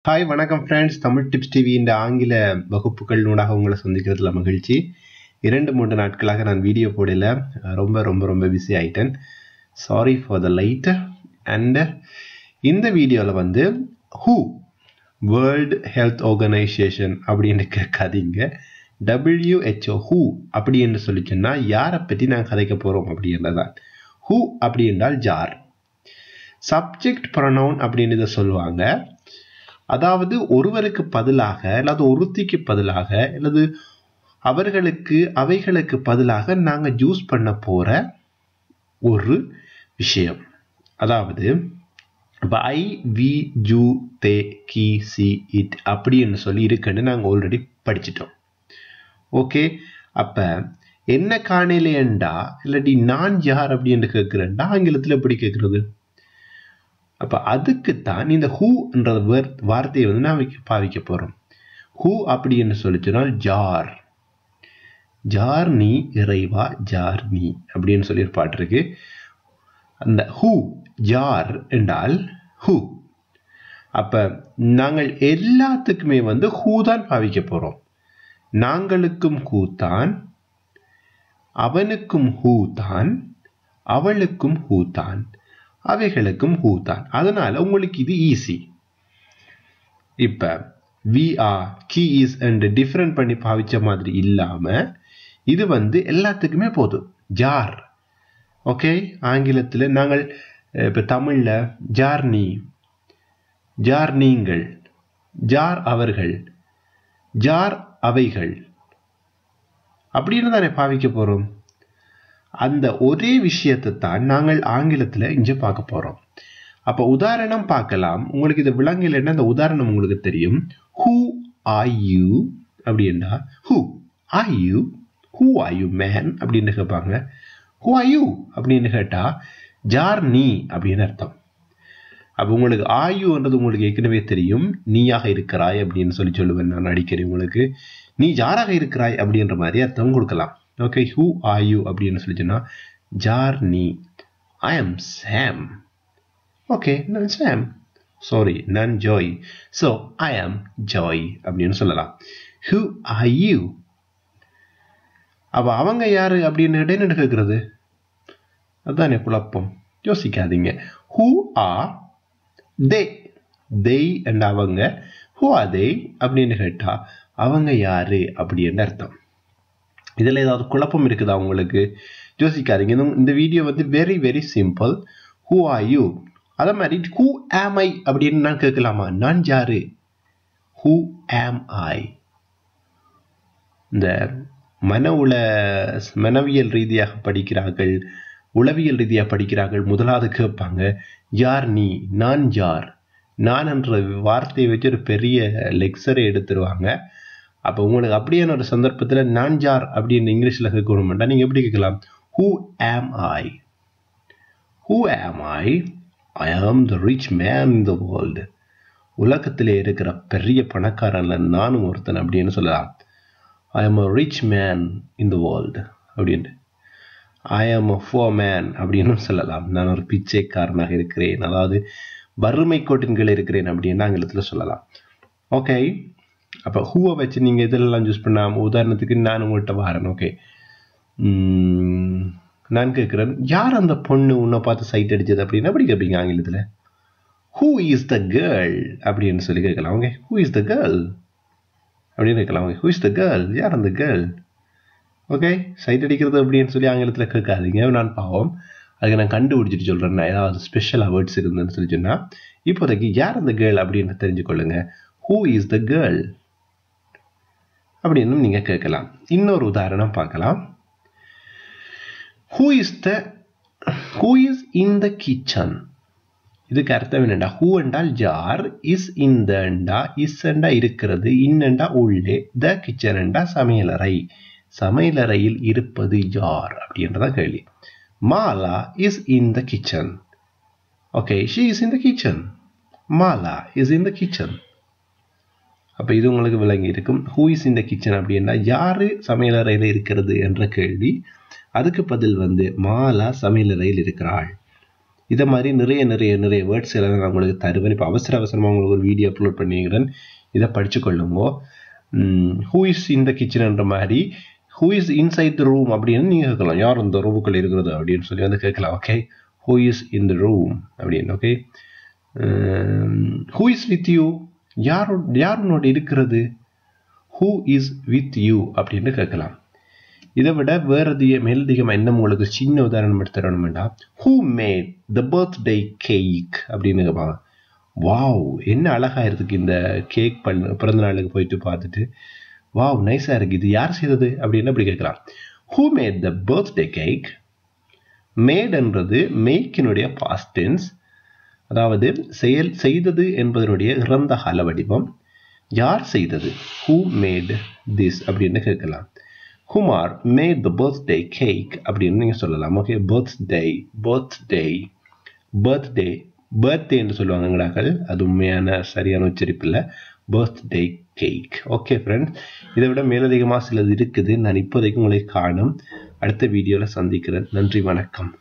Hi வணக்கம் friends, Tamil tips TV இந்த ஆங்கில வகுப்புகள் நூடாக உங்களை சந்திக்கிறதுல மகிழ்ச்சி. 2-3 நாட்களாக நான் வீடியோ போடல, ரொம்ப பிஸி ஆயிட்டேன். Sorry for the light. And இந்த வீடியோவில் வந்து ஹூ வேர்ல்டு ஹெல்த் ஆர்கனைசேஷன் அப்படின்னு கேட்காதீங்க, WHO ஹூ அப்படின்னு சொல்லிச்சுன்னா யாரை பற்றி நான் கதைக்க போகிறோம் அப்படின்றதான். ஹூ அப்படி என்றால் யார். சப்ஜெக்ட் ப்ரொனவுன் அப்படின்னு இதை சொல்லுவாங்க. அதாவது ஒருவருக்கு பதிலாக அல்லது ஒருத்திக்கு பதிலாக அல்லது அவர்களுக்கு அவைகளுக்கு பதிலாக நாங்கள் யூஸ் பண்ண போற ஒரு விஷயம். அதாவது I V you they Ki see it அப்படின்னு சொல்லி இருக்குன்னு நாங்கள் ஆல்ரெடி படிச்சிட்டோம். ஓகே, அப்ப என்ன காணலையண்டா இல்லாட்டி நான் யார் அப்படின்னு கேட்கிறேன்டா ஆங்கிலத்தில் எப்படி கேட்கறது? அப்ப அதுக்குத்தான் இந்த ஹூ என்ற வார்த்தையை வந்து நான் பாவிக்க போறோம். ஹூ அப்படின்னு சொல்லிச்சுனால் ஜார். ஜார் நீ இறைவா, ஜார் நீ அப்படின்னு சொல்லி ஒரு பாட்டு இருக்கு. அந்த ஹூ ஜார் என்றால் ஹூ. அப்ப நாங்கள் எல்லாத்துக்குமே வந்து ஹூ தான் பாவிக்க போறோம். நாங்களுக்கும் ஹூ தான், அவனுக்கும் ஹூ தான், அவளுக்கும் ஹூ தான், அவைகளுக்கும் ஹூ தான். அதனால உங்களுக்கு இது ஈஸி. இப்ப we are, Ki is and different பண்ணி பாவிச்ச மாதிரி இல்லாம இது வந்து எல்லாத்துக்குமே போதும். ஜார். ஓகே, ஆங்கிலத்தில் நாங்கள் இப்ப தமிழ்ல ஜார் நீ, ஜார் நீங்கள், ஜார் அவர்கள், ஜார் அவைகள் அப்படின்னு தானே பாவிக்க போறோம். அந்த ஒரே விஷயத்தை தான் நாங்கள் ஆங்கிலத்தில் இங்கே பார்க்க போறோம். அப்ப உதாரணம் பார்க்கலாம். உங்களுக்கு இது விளங்கலைன்னா அந்த உதாரணம் உங்களுக்கு தெரியும். ஹூ ஆர் யூ அப்படின்னா who are you, who are you man அப்படின்னு கேட்பாங்க. ஹூ ஆர் யூ அப்படின்னு கேட்டா ஜார் நீ அப்படின்னு அர்த்தம். அப்ப உங்களுக்கு ஆயுன்றது உங்களுக்கு ஏற்கனவே தெரியும், நீயாக இருக்கிறாய் அப்படின்னு சொல்லுவேன் நான் அடிக்கடி உங்களுக்கு. நீ யாராக இருக்கிறாய் அப்படின்ற மாதிரி அர்த்தம் கொடுக்கலாம். ஓகே, ஹூ ஆர் யூ அப்படின்னு சொல்லிச்சுன்னா ஜார் நீ. I am Sam. ஓகே, நான் சாம். சாரி, நான் Joy. So I am Joy அப்படின்னு சொல்லலாம். Who are you. அப்ப அவங்க யாரு அப்படின்னு என்ன கேட்கறது? அதுதானே குழப்பம். யோசிக்காதீங்க. Who are they, they and அவங்க. ஹூ ஆர் தே அப்படின்னு கேட்டா அவங்க யாரு அப்படின்னு அர்த்தம். இதில் ஏதாவது குழப்பம் இருக்குதா உங்களுக்கு? யோசிக்காதீங்க. இந்த வீடியோ வந்து very simple. Who are you. அதே மாதிரி ஹூ ஆம் ஐ அப்படின்னு நான் கேட்கலாமா? நான் யாரு? ஹூ ஆம் ஐ. இந்த மனவியல் ரீதியாக படிக்கிறார்கள், உளவியல் ரீதியாக படிக்கிறார்கள். முதலாவது கேட்பாங்க யார் நீ, நான் யார். நான் என்ற வார்த்தையை வச்சு ஒரு பெரிய லெக்சரை எடுத்துருவாங்க. அப்போ உங்களுக்கு அப்படியான ஒரு சந்தர்ப்பத்தில் நான் யார் அப்படின்னு இங்கிலீஷில் கேட்கணும்னா நீங்கள் எப்படி கேட்கலாம்? ஹூ ஆம் ஐ. ஹூ ஆம் ஐ? ஐ ஆம் the rich man in the world. உலகத்திலே இருக்கிற பெரிய பணக்காரன்ல நானும் ஒருத்தன் அப்படின்னு சொல்லலாம். ஐ ஆம் அ rich man in the world அப்படின்ட்டு. ஐ ஆம் அ புவர் மேன் அப்படின்னு சொல்லலாம். நான் ஒரு பிச்சைக்காரனாக இருக்கிறேன், அதாவது வறுமை கோட்டின் கீழே இருக்கிறேன் அப்படின்னு ஆங்கிலத்தில் சொல்லலாம். ஓகே, அப்போ ஹூவை வச்சு நீங்கள் இதெல்லாம் யூஸ் பண்ணாமல், உதாரணத்துக்கு நான் உங்கள்கிட்ட வரேன். ஓகே, நான் கேட்குறேன் யார் அந்த பொண்ணு உன்னை பார்த்து சைட் அடிச்சது அப்படின்னு அப்படி கேட்பீங்க ஆங்கிலத்தில். ஹூ இஸ் த கேர்ள் அப்படின்னு சொல்லி கேட்கலாம். Okay, who is the girl அப்படின்னு கேட்கலாம். Okay, who is the girl, யார் அந்த கேர்ள். ஓகே, சைட் அடிக்கிறது அப்படின்னு சொல்லி ஆங்கிலத்தில் கேட்காதீங்க, நான் பாவம். அதுக்கு நான் கண்டுபிடிச்சிட்டு சொல்கிறேன். ஏதாவது ஸ்பெஷல் வேர்ட்ஸ் இருந்ததுன்னு சொல்லி சொன்னால் இப்போதைக்கு யார் அந்த கேர்ள் அப்படின்னு தெரிஞ்சுக்கொள்ளுங்க. ஹூ இஸ் த கேர்ள் அப்படின்னு நீங்க கேட்கலாம். இன்னொரு உதாரணம் பார்க்கலாம். Who is in the kitchen. இதுக்கு அர்த்தம் என்னண்டா, ஹூ என்றால் யார், இஸ் இந்தண்டா, இஸ் என்றா இருக்கிறது, இன்னண்டா உள்ளே, த கிச்சன் என்றா சமையலறை, சமையலறையில் இருப்பது யார் அப்படின்றதான் கேள்வி. Mala is in the kitchen. Okay, she is in the kitchen. Mala is in the kitchen. அப்போ இது உங்களுக்கு விளங்கி இருக்கும். Who is in the kitchen அப்படின்னா யாரு சமையலறையில் இருக்கிறது என்ற கேள்வி. அதுக்கு பதில் வந்து மாலா சமையலறையில் இருக்கிறாள். இதை மாதிரி நிறைய வேர்ட்ஸ் எல்லாம் நான் உங்களுக்கு தருவேன். இப்போ அவசரமாக உங்களுக்கு ஒரு வீடியோ அப்லோட் பண்ணிக்கிறேன், இதை படித்து கொள்ளுங்க. ஹூ இஸ் இன் த கிச்சன்ன்ற மாதிரி who is inside the room அப்படின்னு நீங்கள் கேட்கலாம். யார் இந்த ரூமுக்குள்ளே இருக்கிறது அப்படின்னு சொல்லி வந்து கேட்கலாம். Okay, who is in the room அப்படின்னு. Okay, who is with you, யார் உன்னோட இருக்கிறது, ஹூ இஸ் வித் யூ அப்படின்னு கேட்கலாம். இதை விட வேறு மேலதிகமாக என்ன உங்களுக்கு சின்ன உதாரணம் எடுத்து தரணும் வேண்டாம். Who made the birthday cake அப்படின்னு கேட்பாங்க. வாவ், என்ன அழகாக இருக்குது இந்த கேக் பிறந்த நாளுக்கு போயிட்டு பார்த்துட்டு, வாவ் நைஸாக இருக்குது, இது யார் செய்தது அப்படின்னு அப்படி கேட்கலாம். Who made the birthday cake. மேட்ன்றது மேக்கினுடைய பாஸ்ட் டென்ஸ், அதாவது செய்தது என்பதனுடைய இறந்த கால வடிவம். யார் செய்தது, ஹூ மேட் திஸ் அப்படின்னு கேட்கலாம். Kumar mat the birthday cake அப்படின்னு நீங்கள் சொல்லலாம். ஓகே, பர்த்டே என்று சொல்லுவாங்கங்கடாக்கள், அது உண்மையான சரியான உச்சரிப்பு இல்லை, பர்த்டே கேக். ஓகே ஃப்ரெண்ட்ஸ், இதை விட மேலதிகமாக சிலது இருக்குது, நான் இப்போதைக்கு உங்களை காணும். அடுத்த வீடியோவில் சந்திக்கிறேன். நன்றி, வணக்கம்.